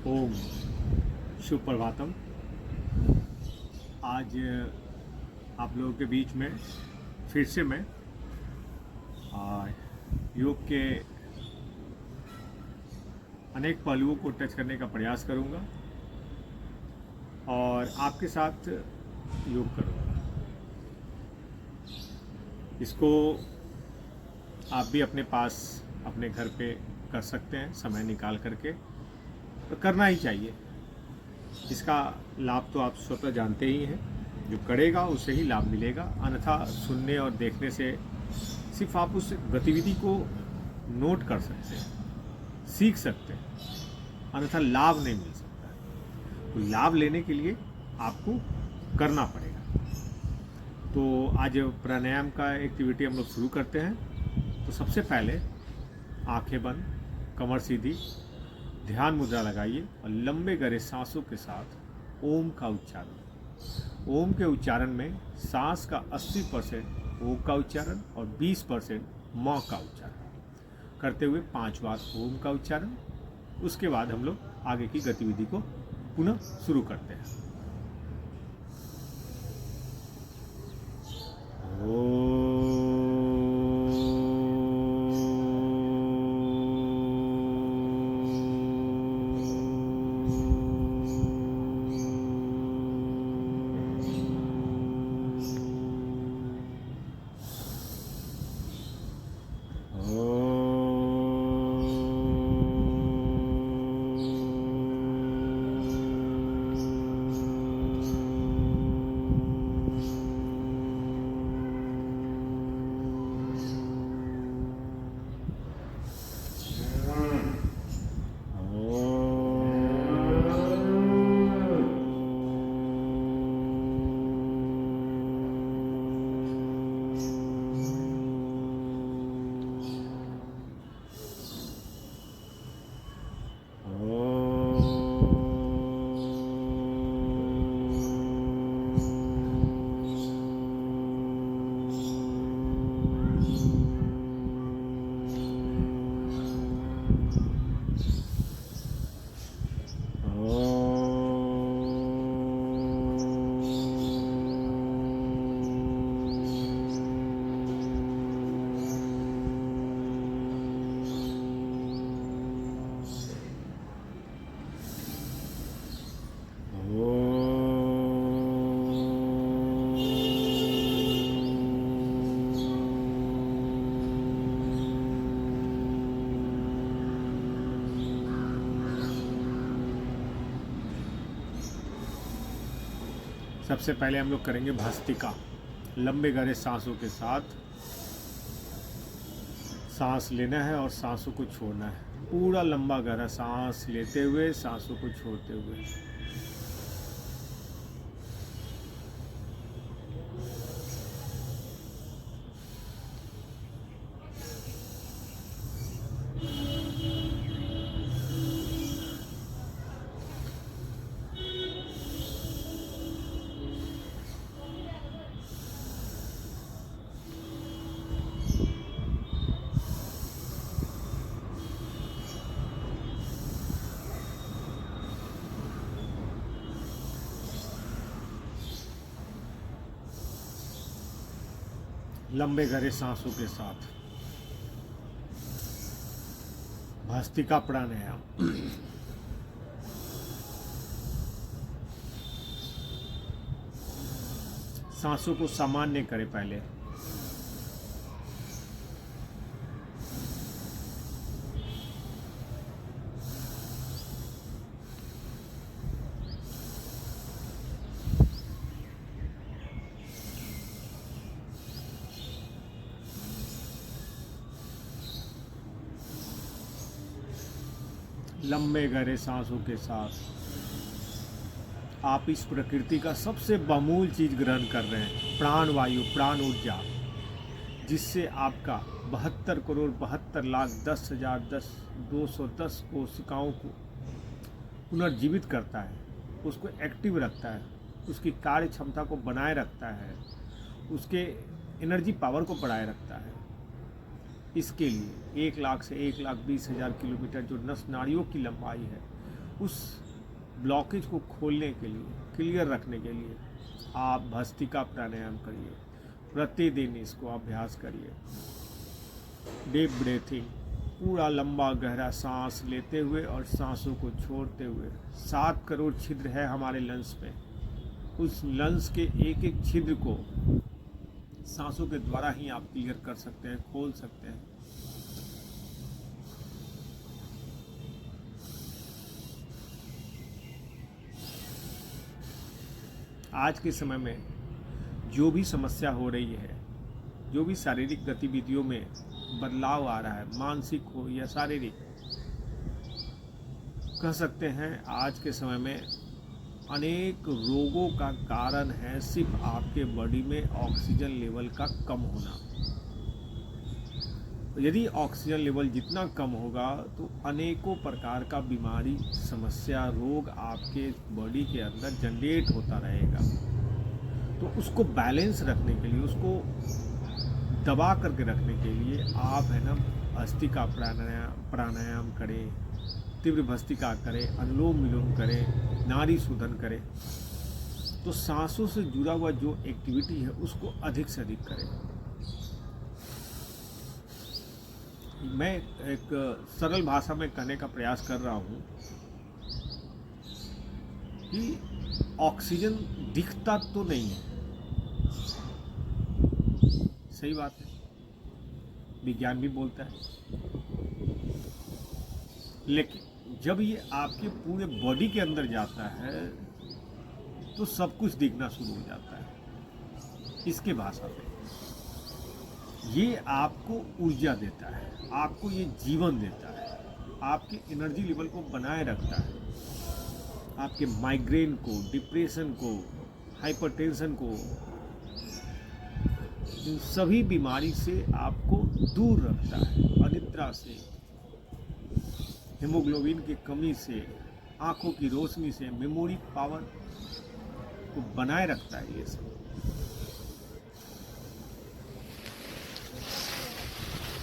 ओम शुभ प्रभातम। आज आप लोगों के बीच में फिर से मैं योग के अनेक पहलुओं को टच करने का प्रयास करूंगा और आपके साथ योग करूंगा। इसको आप भी अपने पास अपने घर पे कर सकते हैं, समय निकाल करके, तो करना ही चाहिए। इसका लाभ तो आप स्वतः जानते ही हैं, जो करेगा उसे ही लाभ मिलेगा। अन्यथा सुनने और देखने से सिर्फ आप उस गतिविधि को नोट कर सकते हैं, सीख सकते हैं, अन्यथा लाभ नहीं मिल सकता। तो लाभ लेने के लिए आपको करना पड़ेगा। तो आज प्राणायाम का एक्टिविटी हम लोग शुरू करते हैं। तो सबसे पहले आंखें बंद, कमर सीधी, ध्यान मुद्रा लगाइए और लंबे गहरे सांसों के साथ ओम का उच्चारण। ओम के उच्चारण में सांस का 80% ओ का उच्चारण और 20% म का उच्चारण करते हुए 5 बार ओम का उच्चारण। उसके बाद हम लोग आगे की गतिविधि को पुनः शुरू करते हैं। सबसे पहले हम लोग करेंगे भस्त्रिका। लंबे गहरे सांसों के साथ सांस लेना है और सांसों को छोड़ना है। पूरा लंबा गहरा सांस लेते हुए सांसों को छोड़ते हुए। लंबे गहरे सांसों के साथ भस्त्रिका प्राणायाम। सांसों को सामान्य करें पहले। लंबे गहरे सांसों के साथ आप इस प्रकृति का सबसे बहुमूल्य चीज ग्रहण कर रहे हैं, प्राण वायु, प्राण ऊर्जा, जिससे आपका 72 करोड़ 72 लाख 10,210 कोशिकाओं को पुनर्जीवित करता है, उसको एक्टिव रखता है, उसकी कार्य क्षमता को बनाए रखता है, उसके एनर्जी पावर को बढ़ाए रखता है। इसके लिए 1 लाख से 1,20,000 किलोमीटर जो नस नाड़ियों की लंबाई है, उस ब्लॉकेज को खोलने के लिए, क्लियर रखने के लिए आप भस्त्रिका प्राणायाम करिए। प्रतिदिन इसको अभ्यास करिए। डीप ब्रीथिंग, पूरा लंबा गहरा सांस लेते हुए और सांसों को छोड़ते हुए। 7 करोड़ छिद्र है हमारे लंग्स में। उस लंग्स के एक एक छिद्र को सांसों के द्वारा ही आप क्लियर कर सकते हैं, खोल सकते हैं। आज के समय में जो भी समस्या हो रही है, जो भी शारीरिक गतिविधियों में बदलाव आ रहा है, मानसिक हो या शारीरिक, कह सकते हैं आज के समय में अनेक रोगों का कारण है सिर्फ आपके बॉडी में ऑक्सीजन लेवल का कम होना। यदि ऑक्सीजन लेवल जितना कम होगा तो अनेकों प्रकार का बीमारी, समस्या, रोग आपके बॉडी के अंदर जनरेट होता रहेगा। तो उसको बैलेंस रखने के लिए, उसको दबा करके रखने के लिए आप है ना भस्त्रिका प्राणायाम करें, तीव्र भस्त्रिका करें, अनुलोम विलोम करें, नाड़ी शोधन करें। तो सांसों से जुड़ा हुआ जो एक्टिविटी है उसको अधिक से अधिक करें। मैं एक सरल भाषा में कहने का प्रयास कर रहा हूँ कि ऑक्सीजन दिखता तो नहीं है, सही बात है, विज्ञान भी बोलता है, लेकिन जब ये आपके पूरे बॉडी के अंदर जाता है तो सब कुछ दिखना शुरू हो जाता है। इसके भाषा में ये आपको ऊर्जा देता है, आपको ये जीवन देता है, आपके एनर्जी लेवल को बनाए रखता है, आपके माइग्रेन को, डिप्रेशन को, हाइपरटेंशन को, इन सभी बीमारी से आपको दूर रखता है। अनिद्रा से, हीमोग्लोबिन की कमी से, आँखों की रोशनी से, मेमोरी पावर को बनाए रखता है ये सब।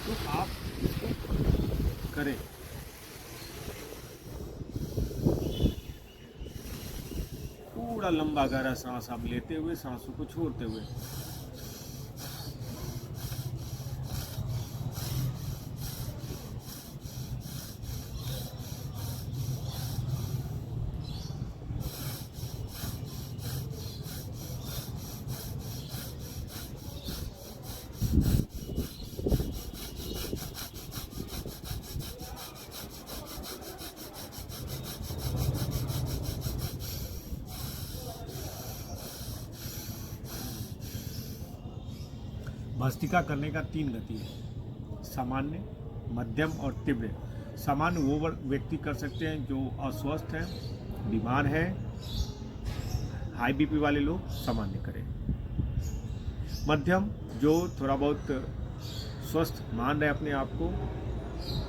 तो आप इसको करें। पूरा लंबा गहरा सांस आप लेते हुए, सांसों को छोड़ते हुए। भस्त्रिका करने का 3 गति है, सामान्य, मध्यम और तीव्र। सामान्य वो व्यक्ति कर सकते हैं जो अस्वस्थ हैं, बीमार हैं, हाई बीपी वाले लोग सामान्य करें। मध्यम जो थोड़ा बहुत स्वस्थ मान रहे अपने आप को,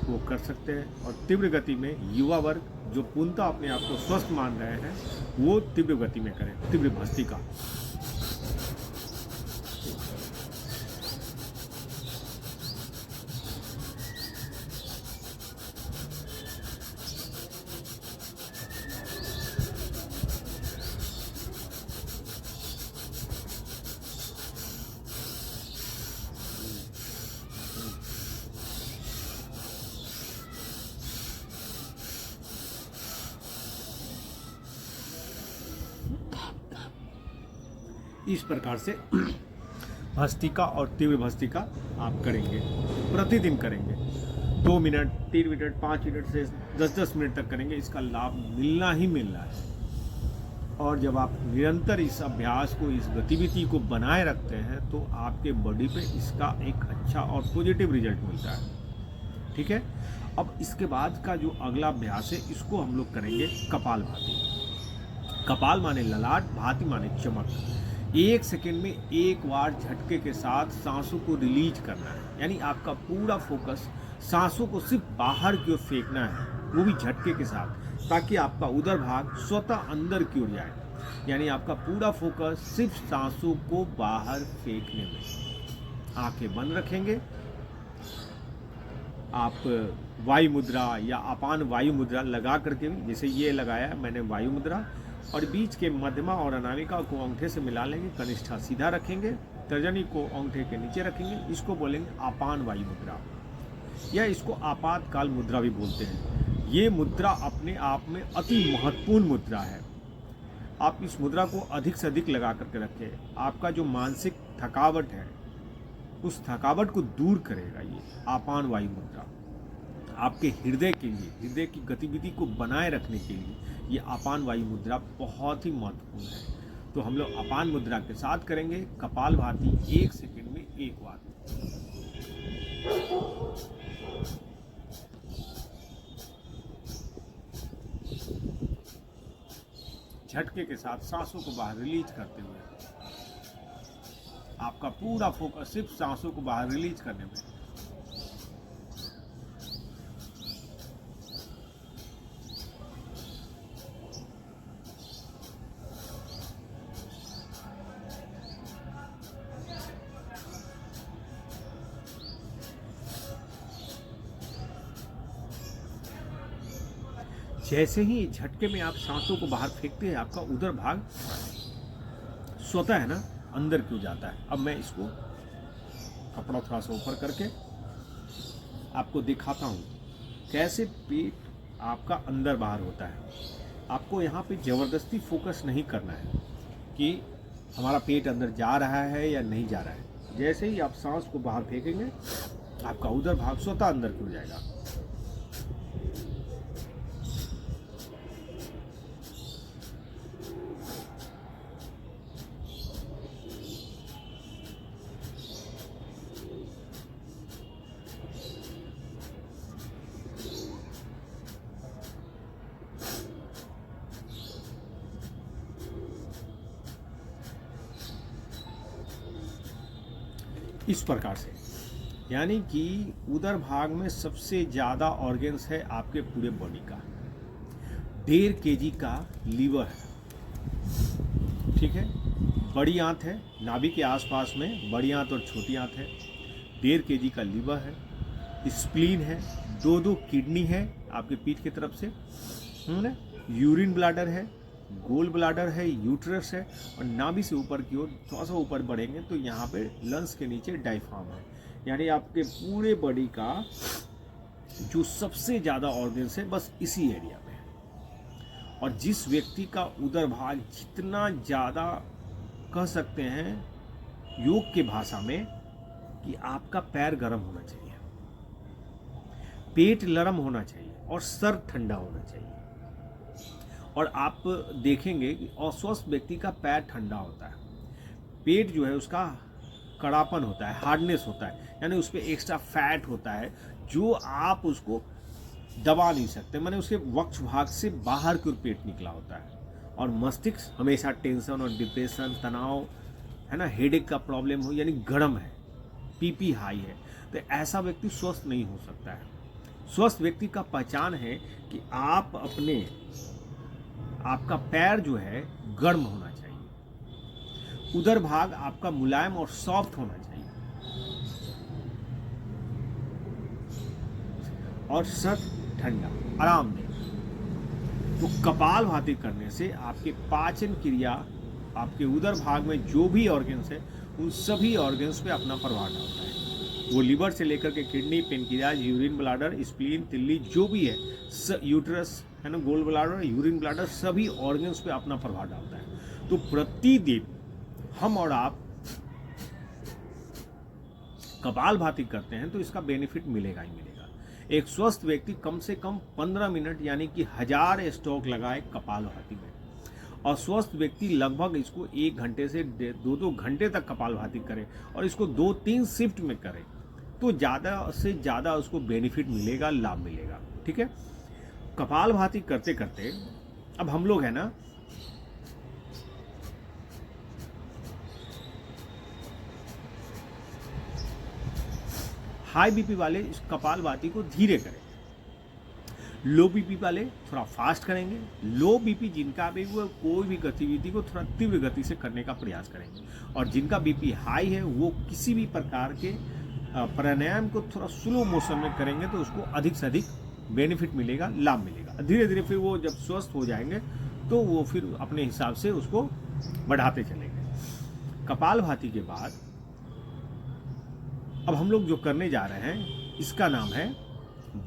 वो कर सकते हैं। और तीव्र गति में युवा वर्ग जो पूर्णतः अपने आप को स्वस्थ मान रहे हैं, वो तीव्र गति में करें, तीव्र भस्त्रिका। इस प्रकार से भस्त्रिका और तीव्र भस्त्रिका आप करेंगे, प्रतिदिन करेंगे। 2 मिनट, 3 मिनट, 5 मिनट से 10-10 मिनट तक करेंगे। इसका लाभ मिलना ही मिलना है। और जब आप निरंतर इस अभ्यास को, इस गतिविधि को बनाए रखते हैं तो आपके बॉडी पे इसका एक अच्छा और पॉजिटिव रिजल्ट मिलता है। ठीक है। अब इसके बाद का जो अगला अभ्यास है, इसको हम लोग करेंगे कपालभाति। कपाल माने ललाट, भाति माने चमक। 1 सेकेंड में 1 बार झटके के साथ सांसों को रिलीज करना है। यानी आपका पूरा फोकस सांसों को सिर्फ बाहर की ओर फेंकना है, वो भी झटके के साथ, ताकि आपका उदर भाग स्वतः अंदर की ओर जाए। यानी आपका पूरा फोकस सिर्फ सांसों को बाहर फेंकने में। आंखें बंद रखेंगे आप वायु मुद्रा या अपान वायु मुद्रा लगा करके भी, जैसे ये लगाया है मैंने वायु मुद्रा, और बीच के मध्यमा और अनामिका को अंगूठे से मिला लेंगे, कनिष्ठा सीधा रखेंगे, तर्जनी को अंगूठे के नीचे रखेंगे, इसको बोलेंगे अपान वायु मुद्रा, या इसको आपातकाल मुद्रा भी बोलते हैं। ये मुद्रा अपने आप में अति महत्वपूर्ण मुद्रा है। आप इस मुद्रा को अधिक से अधिक लगा करके रखें। आपका जो मानसिक थकावट है उस थकावट को दूर करेगा ये आपान वायु मुद्रा। आपके हृदय के लिए, हृदय की गतिविधि को बनाए रखने के लिए ये अपान वायु मुद्रा बहुत ही महत्वपूर्ण है। तो हम लोग अपान मुद्रा के साथ करेंगे कपालभाति 1 सेकंड में 1 बार। झटके के साथ सांसों को बाहर रिलीज करते हुए आपका पूरा फोकस सिर्फ सांसों को बाहर रिलीज करने में। जैसे ही झटके में आप सांसों को बाहर फेंकते हैं, आपका उदर भाग स्वतः है ना अंदर क्यों जाता है। अब मैं इसको कपड़ा थोड़ा सा ऊपर करके आपको दिखाता हूँ कैसे पेट आपका अंदर बाहर होता है। आपको यहाँ पे ज़बरदस्ती फोकस नहीं करना है कि हमारा पेट अंदर जा रहा है या नहीं जा रहा है। जैसे ही आप सांस को बाहर फेंकेंगे, आपका उदर भाग स्वतः अंदर क्यों जाएगा। इस प्रकार से, यानी कि उदर भाग में सबसे ज़्यादा ऑर्गेन्स है आपके पूरे बॉडी का। 1.5 kg का लीवर है, ठीक है। बड़ी आंत है, नाभि के आसपास में बड़ी आंत और छोटी आंत है। 1.5 kg का लीवर है, स्प्लीन है, 2 किडनी है आपके पीठ की तरफ से, यूरिन ब्लैडर है, गोल ब्लैडर है, यूट्रस है, और नाभि से ऊपर की ओर थोड़ा सा ऊपर बढ़ेंगे तो यहाँ पे लंग्स के नीचे डायफ्राम है। यानी आपके पूरे बॉडी का जो सबसे ज़्यादा ऑर्गन्स है बस इसी एरिया में है। और जिस व्यक्ति का उदर भाग जितना ज़्यादा, कह सकते हैं योग के भाषा में कि आपका पैर गर्म होना चाहिए, पेट नरम होना चाहिए और सर ठंडा होना चाहिए। और आप देखेंगे कि अस्वस्थ व्यक्ति का पैर ठंडा होता है, पेट जो है उसका कड़ापन होता है, हार्डनेस होता है, यानी उस पर एक्स्ट्रा फैट होता है जो आप उसको दबा नहीं सकते, माने उसके वक्ष भाग से बाहर की ओर पेट निकला होता है। और मस्तिष्क हमेशा टेंशन और डिप्रेशन, तनाव है ना, हेडेक का प्रॉब्लम हो, यानी गर्म है, पीपी हाई है, तो ऐसा व्यक्ति स्वस्थ नहीं हो सकता है। स्वस्थ व्यक्ति का पहचान है कि आपका पैर जो है गर्म होना चाहिए, उदर भाग आपका मुलायम और सॉफ्ट होना चाहिए, और सर ठंडा आरामदेह। तो कपालभाति करने से आपके पाचन क्रिया, आपके उदर भाग में जो भी ऑर्गन्स है उन सभी ऑर्गन्स पे अपना प्रभाव डालता है। वो लीवर से लेकर के kidney, pancreas, urine bladder, spleen, तिल्ली जो भी है, यूट्रस है ना, गोल ब्लैडर, यूरिन ब्लैडर, सभी ऑर्गन्स पे अपना प्रभाव डालता है। तो प्रतिदिन हम और आप कपालभाति करते हैं तो इसका बेनिफिट मिलेगा ही मिलेगा। एक स्वस्थ व्यक्ति कम से कम 15 मिनट यानी कि 1000 स्ट्रोक लगाए कपालभाति में, और स्वस्थ व्यक्ति लगभग इसको 1 घंटे से 2 घंटे तक कपालभाति करे और इसको 2-3 शिफ्ट में करे तो ज़्यादा से ज़्यादा उसको बेनिफिट मिलेगा, लाभ मिलेगा। ठीक है। कपालभाति करते करते अब हम लोग है ना, हाई बीपी वाले इस कपालभाति को धीरे करें, लो बीपी वाले थोड़ा फास्ट करेंगे, लो बीपी जिनका भी वो कोई भी गतिविधि को थोड़ा तीव्र गति से करने का प्रयास करेंगे, और जिनका बीपी हाई है वो किसी भी प्रकार के प्राणायाम को थोड़ा स्लो मोशन में करेंगे तो उसको अधिक से अधिक बेनिफिट मिलेगा, लाभ मिलेगा। धीरे धीरे फिर वो जब स्वस्थ हो जाएंगे तो वो फिर अपने हिसाब से उसको बढ़ाते चलेंगे। कपालभाति के बाद अब हम लोग जो करने जा रहे हैं इसका नाम है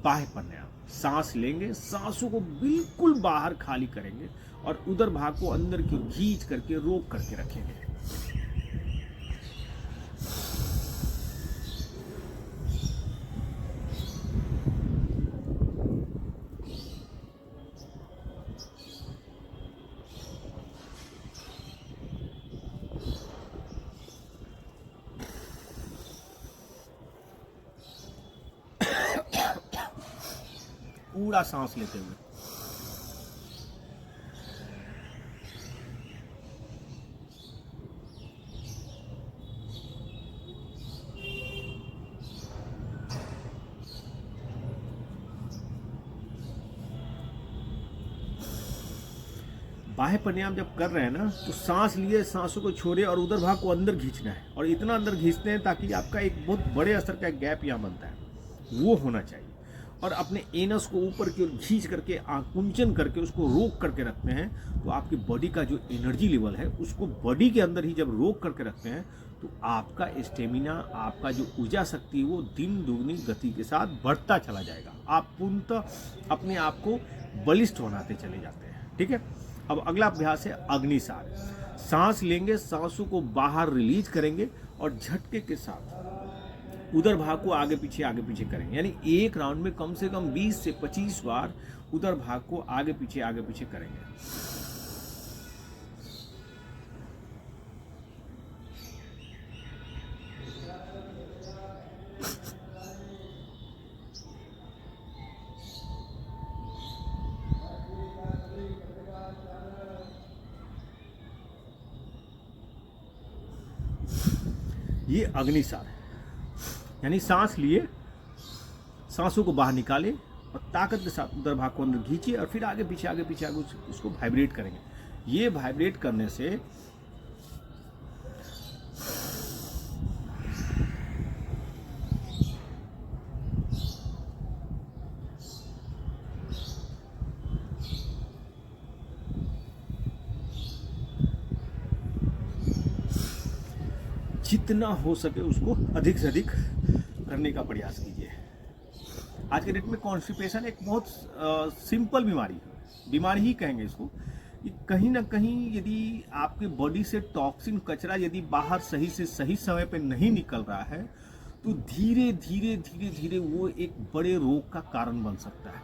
बाह्य प्राणायाम। सांस लेंगे, सांसों को बिल्कुल बाहर खाली करेंगे और उदर भाग को अंदर की ओर खींच करके रोक करके रखेंगे। पूरा सांस लेते हुए बाह्य प्राणायाम जब कर रहे हैं ना तो सांस लिए, सांसों को छोड़े और उदर भाग को अंदर खींचना है और इतना अंदर खींचते हैं ताकि आपका एक बहुत बड़े असर का गैप यहाँ बनता है वो होना चाहिए। और अपने एनस को ऊपर की ओर खींच करके आकुंचन करके उसको रोक करके रखते हैं तो आपकी बॉडी का जो एनर्जी लेवल है उसको बॉडी के अंदर ही जब रोक करके रखते हैं तो आपका स्टेमिना, आपका जो ऊर्जा शक्ति वो दिन दुगनी गति के साथ बढ़ता चला जाएगा। आप पूर्णतः अपने आप को बलिष्ठ बनाते चले जाते हैं। ठीक है, अब अगला अभ्यास है अग्निसार। सांस लेंगे, सांसों को बाहर रिलीज करेंगे और झटके के साथ उदर भाग को आगे पीछे करेंगे। यानी एक राउंड में कम से कम 20 से 25 बार उदर भाग को आगे पीछे करेंगे। ये अग्निसार है, यानी सांस लिए, सांसों को बाहर निकाले और ताकत के साथ उदर भाग को अंदर खींचिए और फिर आगे पीछे उसको वाइब्रेट करेंगे। ये वाइब्रेट करने से जितना हो सके उसको अधिक से अधिक करने का प्रयास कीजिए। आज के डेट में कॉन्स्टिपेशन एक बहुत सिंपल बीमारी ही कहेंगे इसको। कहीं ना कहीं यदि आपके बॉडी से टॉक्सिन कचरा यदि बाहर सही से सही समय पे नहीं निकल रहा है तो धीरे धीरे वो एक बड़े रोग का कारण बन सकता है।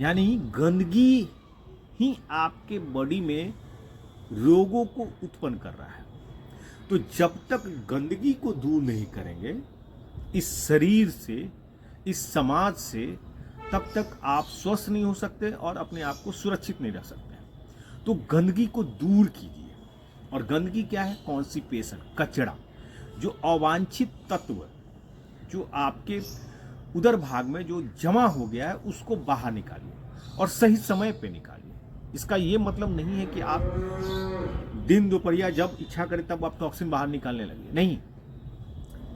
यानी गंदगी ही आपके बॉडी में रोगों को उत्पन्न कर रहा है। तो जब तक गंदगी को दूर नहीं करेंगे इस शरीर से, इस समाज से, तब तक आप स्वस्थ नहीं हो सकते और अपने आप को सुरक्षित नहीं रख सकते। तो गंदगी को दूर कीजिए। और गंदगी क्या है? कॉन्स्टिपेशन, कचरा, जो अवांछित तत्व जो आपके उदर भाग में जो जमा हो गया है उसको बाहर निकालिए और सही समय पे निकालिए। इसका ये मतलब नहीं है कि आप दिन दोपहरिया जब इच्छा करें तब आप टॉक्सिन बाहर निकालने लगे, नहीं।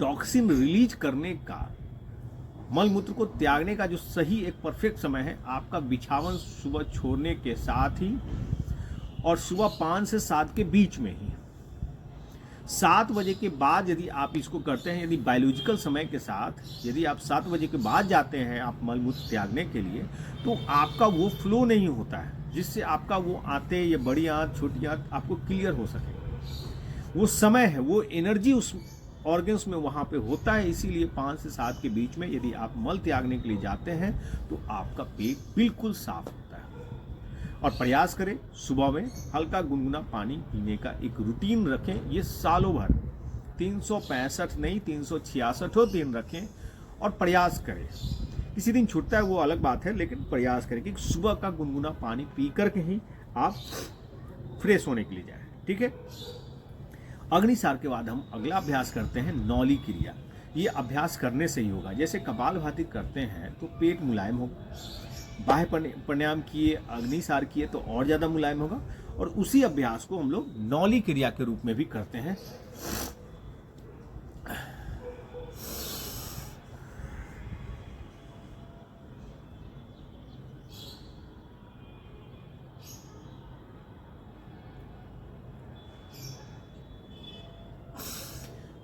टॉक्सिन रिलीज करने का, मल मूत्र को त्यागने का जो सही एक परफेक्ट समय है आपका बिछावन सुबह छोड़ने के साथ ही और सुबह 5 से 7 के बीच में ही। 7 बजे के बाद यदि आप इसको करते हैं, यदि बायोलॉजिकल समय के साथ यदि आप 7 बजे के बाद जाते हैं आप मल मूत्र त्यागने के लिए तो आपका वो फ्लो नहीं होता है जिससे आपका वो आते या बड़ी आंत छोटी आंत आपको क्लियर हो सके। वो समय है, वो एनर्जी उस ऑर्गन्स में वहाँ पे होता है। इसीलिए 5 से 7 के बीच में यदि आप मल त्यागने के लिए जाते हैं तो आपका पेट बिल्कुल साफ होता है। और प्रयास करें सुबह में हल्का गुनगुना पानी पीने का एक रूटीन रखें। ये सालों भर 365 नहीं 366 दिन रखें और प्रयास करें। किसी दिन छूटता है वो अलग बात है, लेकिन प्रयास करें कि सुबह का गुनगुना पानी पी करके ही आप फ्रेश होने के लिए जाएं। ठीक है। अग्निसार के बाद हम अगला अभ्यास करते हैं नौली क्रिया। ये अभ्यास करने से ही होगा। जैसे कपालभाति करते हैं तो पेट मुलायम होगा, बाह्य प्राणायाम किए, अग्निसार किए तो और ज़्यादा मुलायम होगा। और उसी अभ्यास को हम लोग नौली क्रिया के रूप में भी करते हैं।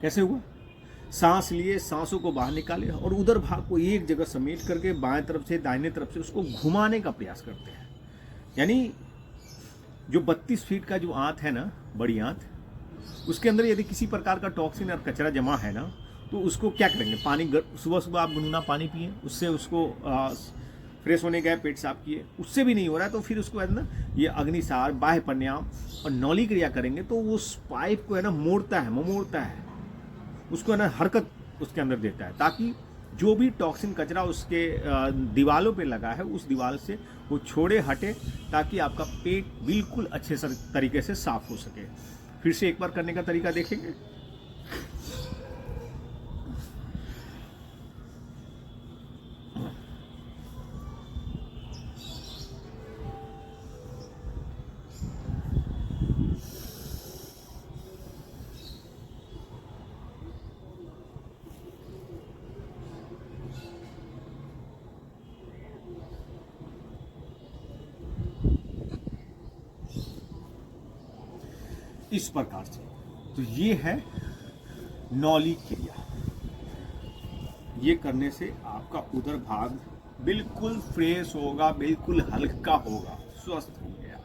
कैसे हुआ? सांस लिए, सांसों को बाहर निकाले और उधर भाग को एक जगह समेट करके बाएं तरफ से दाहिने तरफ से उसको घुमाने का प्रयास करते हैं। यानी जो 32 फीट का जो आंत है ना, बड़ी आंत, उसके अंदर यदि किसी प्रकार का टॉक्सिन और कचरा जमा है ना, तो उसको क्या करेंगे? पानी, सुबह सुबह आप गुनगुना पानी पिए, उससे उसको फ्रेश होने गए, पेट साफ किए, उससे भी नहीं हो रहा है तो फिर उसको है ना ये अग्निसार, बाह्य प्राणायाम और नौली क्रिया करेंगे तो वो उस पाइप को है ना मोड़ता है, उसको है ना हरकत उसके अंदर देता है, ताकि जो भी टॉक्सिन कचरा उसके दीवालों पे लगा है उस दीवार से वो छोड़े, हटे, ताकि आपका पेट बिल्कुल अच्छे तरीके से साफ हो सके। फिर से एक बार करने का तरीका देखेंगे। इस प्रकार से तो ये है नौली क्रिया। ये करने से आपका उदर भाग बिल्कुल फ्रेश होगा, बिल्कुल हल्का होगा, स्वस्थ हो गया।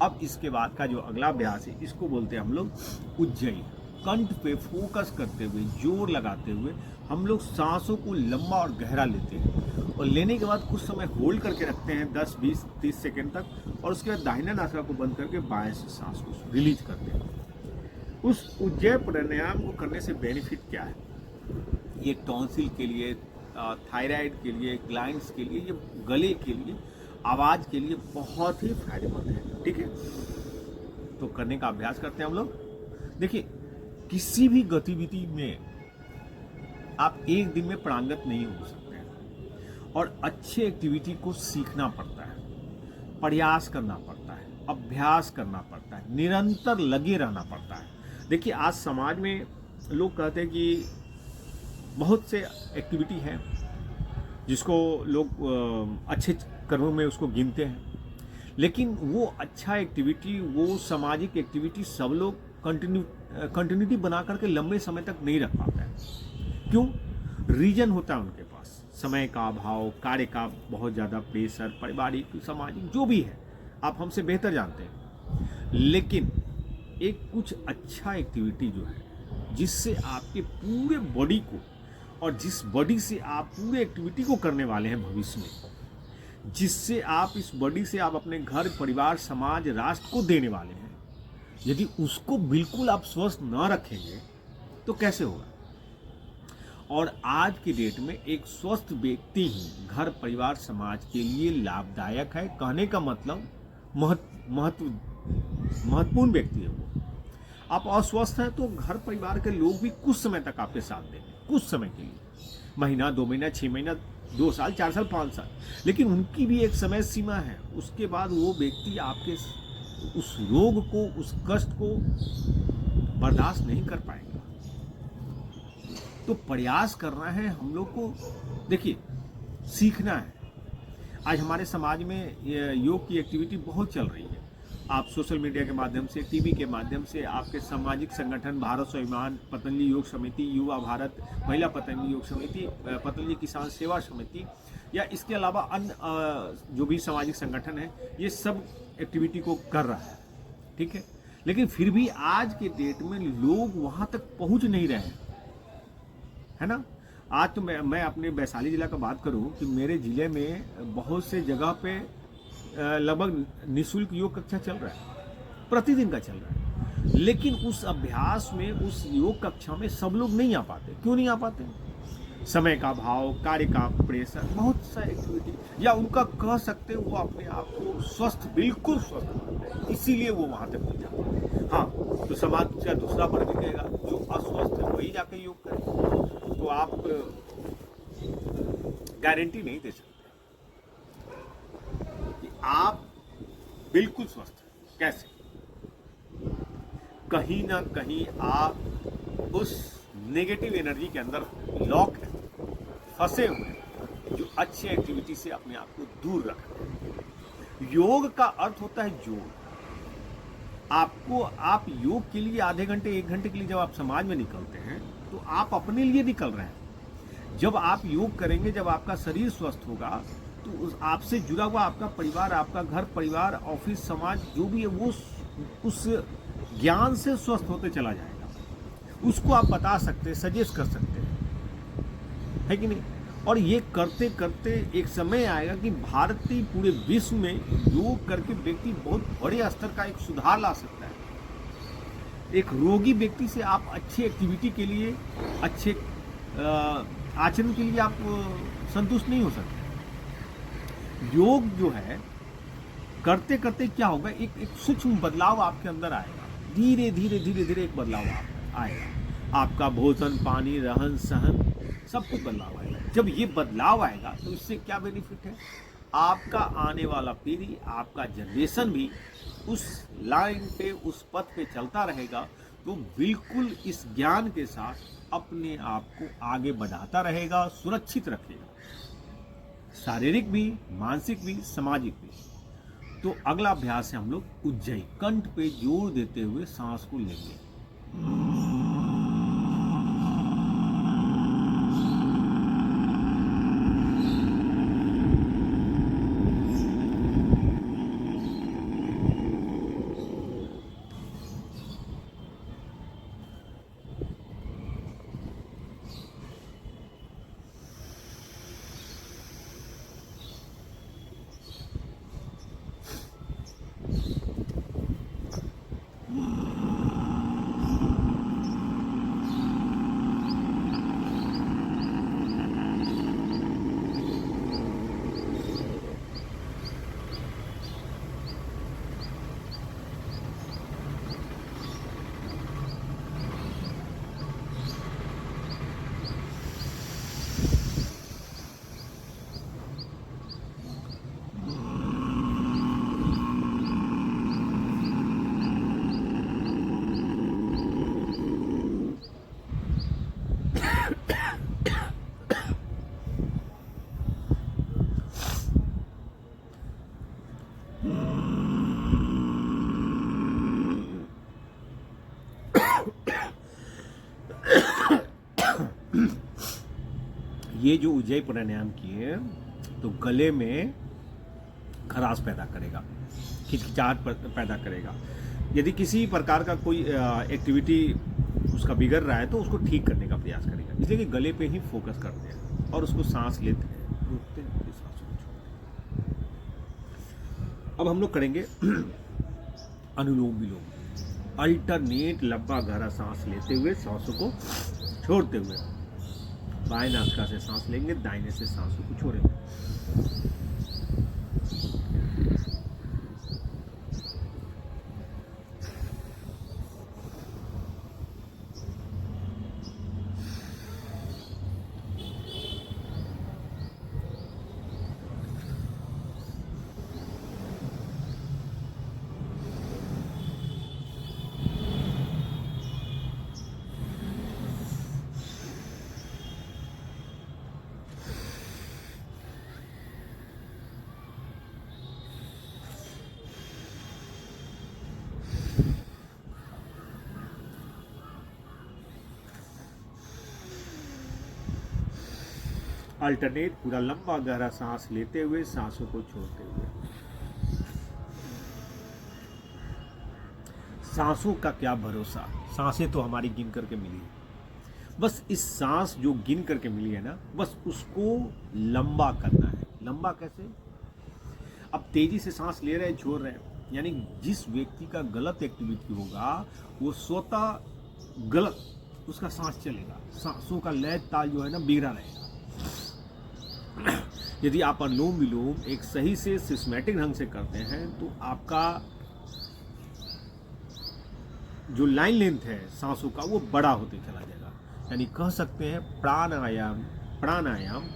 अब इसके बाद का जो अगला अभ्यास है इसको बोलते हैं हम लोग उज्जयी। कंठ पे फोकस करते हुए, जोर लगाते हुए हम लोग सांसों को लंबा और गहरा लेते हैं और लेने के बाद कुछ समय होल्ड करके रखते हैं 10, 20, 30 सेकेंड तक, और उसके बाद दाहिना नासिका को बंद करके बाएं से सांस को रिलीज करते हैं। उस उज्जय प्राणायाम को करने से बेनिफिट क्या है? ये टॉन्सिल के लिए, थायराइड के लिए, ग्लैंड्स के लिए, ये गले के लिए, आवाज़ के लिए बहुत ही फायदेमंद है। ठीक है, तो करने का अभ्यास करते हैं हम लोग। देखिए, किसी भी गतिविधि में आप एक दिन में प्रांगत नहीं हो सकते हैं और अच्छे एक्टिविटी को सीखना पड़ता है, प्रयास करना पड़ता है, अभ्यास करना पड़ता है, निरंतर लगे रहना पड़ता है। देखिए, आज समाज में लोग कहते हैं कि बहुत से एक्टिविटी हैं जिसको लोग अच्छे कर्मों में उसको गिनते हैं, लेकिन वो अच्छा एक्टिविटी, वो सामाजिक एक्टिविटी सब लोग कंटिन्यूटी बना करके लंबे समय तक नहीं रख पाते हैं। क्यों? रीजन होता है उनके पास, समय का अभाव, कार्य का बहुत ज़्यादा प्रेशर, पारिवारिक, सामाजिक, जो भी है, आप हमसे बेहतर जानते हैं। लेकिन एक कुछ अच्छा एक्टिविटी जो है जिससे आपके पूरे बॉडी को, और जिस बॉडी से आप पूरे एक्टिविटी को करने वाले हैं भविष्य में, जिससे आप इस बॉडी से आप अपने घर, परिवार, समाज, राष्ट्र को देने वाले हैं, यदि उसको बिल्कुल आप स्वस्थ ना रखेंगे तो कैसे होगा? और आज की डेट में एक स्वस्थ व्यक्ति ही घर, परिवार, समाज के लिए लाभदायक है। कहने का मतलब महत्वपूर्ण व्यक्ति है वो। आप अस्वस्थ हैं तो घर परिवार के लोग भी कुछ समय तक आपके साथ देंगे, कुछ समय के लिए, महीना, 2 महीना, 6 महीना, 2 साल, 4 साल, 5 साल, लेकिन उनकी भी एक समय सीमा है। उसके बाद वो व्यक्ति आपके उस रोग को, उस कष्ट को बर्दाश्त नहीं कर पाएंगे। तो प्रयास करना है हम लोग को। देखिए, सीखना है। आज हमारे समाज में योग की एक्टिविटी बहुत चल रही है। आप सोशल मीडिया के माध्यम से, टीवी के माध्यम से, आपके सामाजिक संगठन, भारत स्वाभिमान, पतंजलि योग समिति, युवा भारत, महिला पतंजलि योग समिति, पतंजलि किसान सेवा समिति, या इसके अलावा अन्य जो भी सामाजिक संगठन है, ये सब एक्टिविटी को कर रहा है। ठीक है, लेकिन फिर भी आज के डेट में लोग वहाँ तक पहुँच नहीं रहे हैं, है ना। आज तो मैं अपने वैशाली जिला का बात करूं कि मेरे ज़िले में बहुत से जगह पे लगभग निःशुल्क योग कक्षा चल रहा है, प्रतिदिन का चल रहा है। लेकिन उस अभ्यास में, उस योग कक्षा में सब लोग नहीं आ पाते। क्यों नहीं आ पाते? समय का अभाव, कार्य का प्रेशर, बहुत सा एक्टिविटी, या उनका कह सकते वो अपने आप को स्वस्थ, बिल्कुल स्वस्थ मानते हैं, इसीलिए वो वहाँ तक नहीं जाते। हाँ, तो समाज का दूसरा वर्ग कहेगा जो अस्वस्थ है वही जाके योग करे, तो आप गारंटी नहीं दे सकते कि आप बिल्कुल स्वस्थ हैं। कैसे? कहीं ना कहीं आप उस नेगेटिव एनर्जी के अंदर लॉक है, फंसे हुए हैं, जो अच्छी एक्टिविटी से अपने आप को दूर रखते हैं। योग का अर्थ होता है जोड़। आपको, आप योग के लिए आधे घंटे 1 घंटे के लिए जब आप समाज में निकलते हैं तो आप अपने लिए निकल रहे हैं। जब आप योग करेंगे, जब आपका शरीर स्वस्थ होगा तो उस आपसे जुड़ा हुआ आपका परिवार, आपका घर परिवार, ऑफिस, समाज जो भी है वो उस ज्ञान से स्वस्थ होते चला जाएगा। उसको आप बता सकते हैं, सजेस्ट कर सकते हैं, है कि नहीं? और ये करते करते एक समय आएगा कि भारत ही पूरे विश्व में योग करके व्यक्ति बहुत बड़े स्तर का एक सुधार ला सकता है। एक रोगी व्यक्ति से आप अच्छी एक्टिविटी के लिए, अच्छे आचरण के लिए आप संतुष्ट नहीं हो सकते। योग जो है करते करते क्या होगा, एक सूक्ष्म बदलाव आपके अंदर आएगा। धीरे धीरे धीरे धीरे एक बदलाव आएगा। आपका भोजन, पानी, रहन सहन सब कुछ बदलाव आएगा। जब ये बदलाव आएगा तो इससे क्या बेनिफिट है, आपका आने वाला पीढ़ी, आपका जनरेशन भी उस लाइन पे, उस पथ पे चलता रहेगा। तो बिल्कुल इस ज्ञान के साथ अपने आप को आगे बढ़ाता रहेगा, सुरक्षित रखेगा, शारीरिक भी, मानसिक भी, सामाजिक भी। तो अगला अभ्यास है हम लोग उज्जयी, कंठ पे जोर देते हुए सांस को लेंगे। ये जो उज्जयी प्राणायाम किए तो गले में खराश पैदा करेगा, खिचखिचाहट पैदा करेगा। यदि किसी प्रकार का कोई एक्टिविटी उसका बिगड़ रहा है तो उसको ठीक करने का प्रयास करेगा। इसलिए कि गले पे ही फोकस करते हैं और उसको सांस लेते हैं, रुकते हैं, फिर सांस को छोड़ते हैं। अब हम लोग करेंगे अनुलोम विलोम। अल्टरनेट लंबा गहरा सांस लेते हुए सांसों को छोड़ते हुए। बाएं नासिका से सांस लेंगे, दाहिने से सांसों को छोड़ेंगे। अल्टरनेट पूरा लंबा गहरा सांस लेते हुए सांसों को छोड़ते हुए। सांसों का क्या भरोसा, सांसें तो हमारी गिन करके मिली है। बस इस सांस जो गिन करके मिली है ना, बस उसको लंबा करना है। लंबा कैसे? अब तेजी से सांस ले रहे हैं, छोड़ रहे हैं, यानी जिस व्यक्ति का गलत एक्टिविटी होगा वो स्वतः गलत उसका सांस चलेगा, सांसों का लय ताल जो है ना बिगड़ा रहेगा। यदि आप अनुलोम विलोम एक सही से सिस्टमैटिक ढंग से करते हैं तो आपका जो लाइन लेंथ है सांसों का वो बड़ा होते चला जाएगा। यानी कह सकते हैं प्राणायाम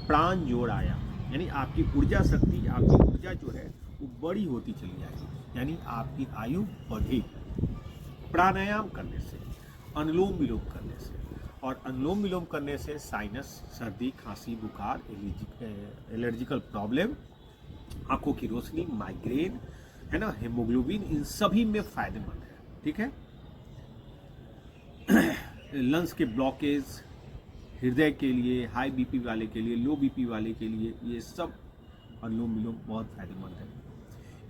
प्राण जोड़ आयाम, यानी आपकी ऊर्जा शक्ति, आपकी ऊर्जा जो है वो बड़ी होती चली जाएगी, यानी आपकी आयु बढ़ेगी प्राणायाम करने से, अनुलोम विलोम करने से। और अनुलोम विलोम करने से साइनस, सर्दी, खांसी, बुखार, एलर्जिकल प्रॉब्लम, आंखों की रोशनी, माइग्रेन, है ना, हेमोग्लोबिन, इन सभी में फायदेमंद है। ठीक है। लंग्स के ब्लॉकेज, हृदय के लिए, हाई बीपी वाले के लिए, लो बीपी वाले के लिए, ये सब अनुलोम विलोम बहुत फायदेमंद है।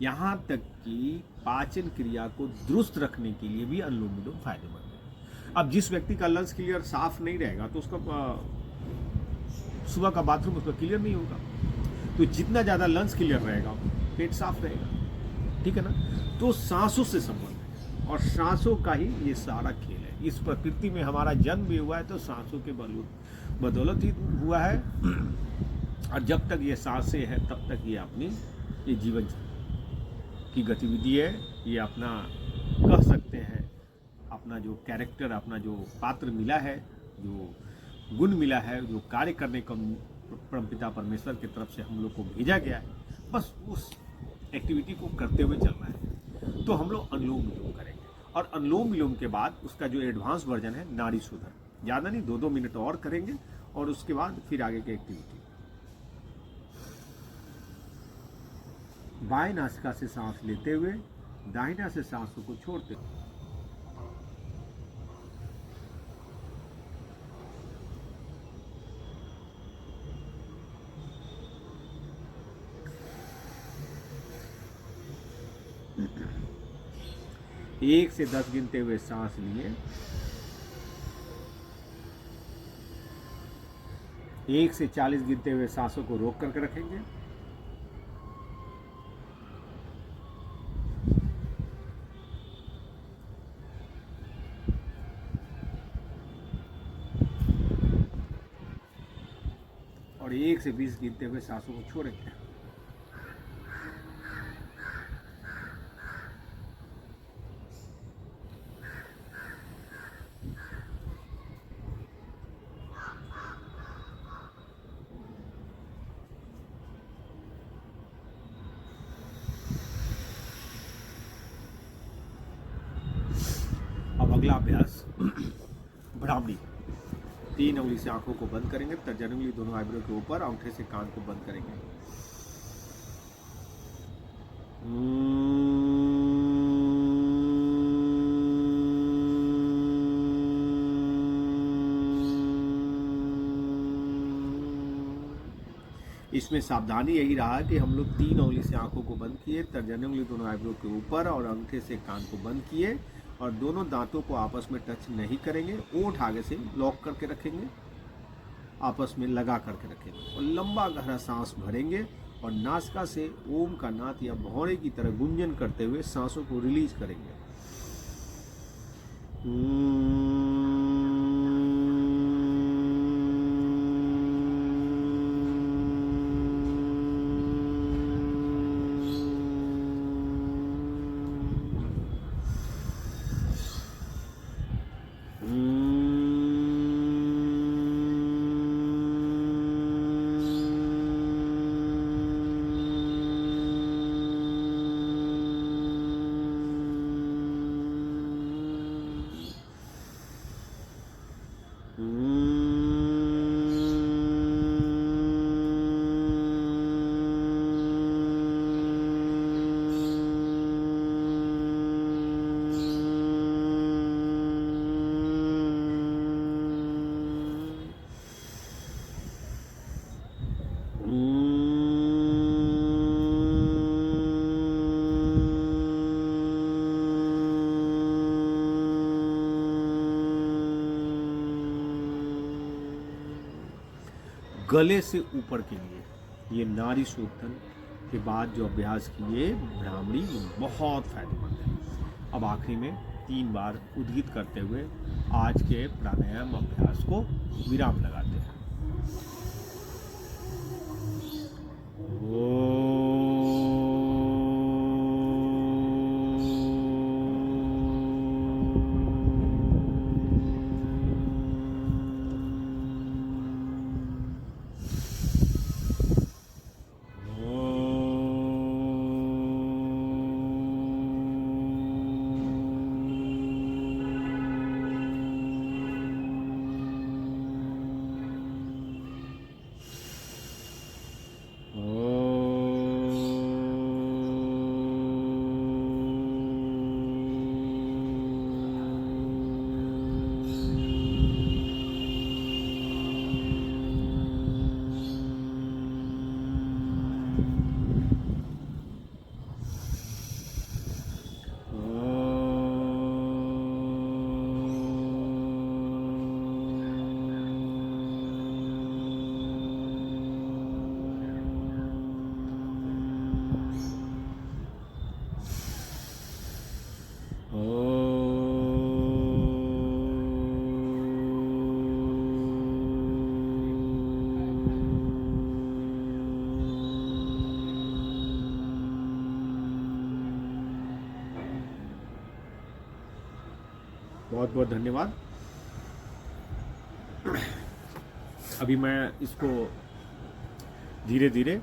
यहाँ तक कि पाचन क्रिया को दुरुस्त रखने के लिए भी अनुलोम विलोम फायदेमंद है। अब जिस व्यक्ति का लंग्स क्लियर साफ नहीं रहेगा तो उसका सुबह का बाथरूम उसका क्लियर नहीं होगा। तो जितना ज़्यादा लंग्स क्लियर रहेगा पेट साफ रहेगा, ठीक है ना। तो सांसों से संबंध है और सांसों का ही ये सारा खेल है। इस प्रकृति में हमारा जन्म भी हुआ है तो सांसों के बदौलत ही हुआ है। और जब तक ये सांसें हैं तब तक ये अपनी ये जीवन की गतिविधि है, ये अपना कह सकते हैं अपना जो कैरेक्टर, अपना जो पात्र मिला है, जो गुण मिला है, जो कार्य करने का परमपिता परमेश्वर की तरफ से हम लोग को भेजा गया है, बस उस एक्टिविटी को करते हुए चलना है। तो हम लोग अनुलोम विलोम करेंगे और अनुलोम विलोम के बाद उसका जो एडवांस वर्जन है नाड़ी शोधन, ज़्यादा नहीं 2-2 मिनट और करेंगे और उसके बाद फिर आगे की एक्टिविटी। बाएं नासिका से सांस लेते हुए दाहिना से सांसों को छोड़ते हुए। एक से 10 गिनते हुए सांस लिए, 1 से 40 गिनते हुए सांसों को रोक करके रखेंगे। और 1 से 20 गिनते हुए सांसों को छोड़ेंगे। अब अगला अभ्यास भ्रामरी। 3 उंगली से आंखों को बंद करेंगे, तर्जनी उंगली दोनों आइब्रो के ऊपर, अंगूठे से कान को बंद करेंगे। इसमें सावधानी यही रहा कि हम लोग 3 उंगली से आंखों को बंद किए, तर्जनी उंगली दोनों आइब्रो के ऊपर और अंगूठे से कान को बंद किए और दोनों दांतों को आपस में टच नहीं करेंगे। ओंठ आगे से लॉक करके रखेंगे, आपस में लगा करके रखेंगे और लंबा गहरा सांस भरेंगे और नासिका से ओम का नाद या भौरे की तरह गुंजन करते हुए सांसों को रिलीज करेंगे। गले से ऊपर के लिए ये नाड़ी शोधन के बाद जो अभ्यास किए भ्रामरी बहुत फायदेमंद है। अब आखिरी में 3 बार उद्गीत करते हुए आज के प्राणायाम अभ्यास को विराम लगाते हैं। Oh बहुत बहुत धन्यवाद। अभी मैं इसको धीरे धीरे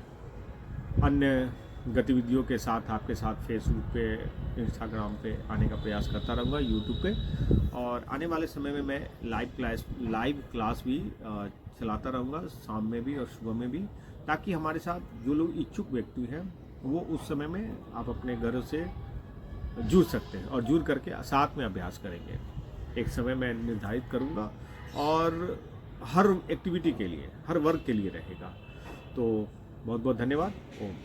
अन्य गतिविधियों के साथ आपके साथ फेसबुक पे, इंस्टाग्राम पे आने का प्रयास करता रहूँगा, यूट्यूब पे, और आने वाले समय में मैं लाइव क्लास भी चलाता रहूँगा, शाम में भी और सुबह में भी, ताकि हमारे साथ जो लोग इच्छुक व्यक्ति हैं वो उस समय में आप अपने घर से जुड़ सकते हैं और जुड़ करके साथ में अभ्यास करेंगे। एक समय मैं निर्धारित करूँगा और हर एक्टिविटी के लिए, हर वर्ग के लिए रहेगा। तो बहुत बहुत धन्यवाद। ओम।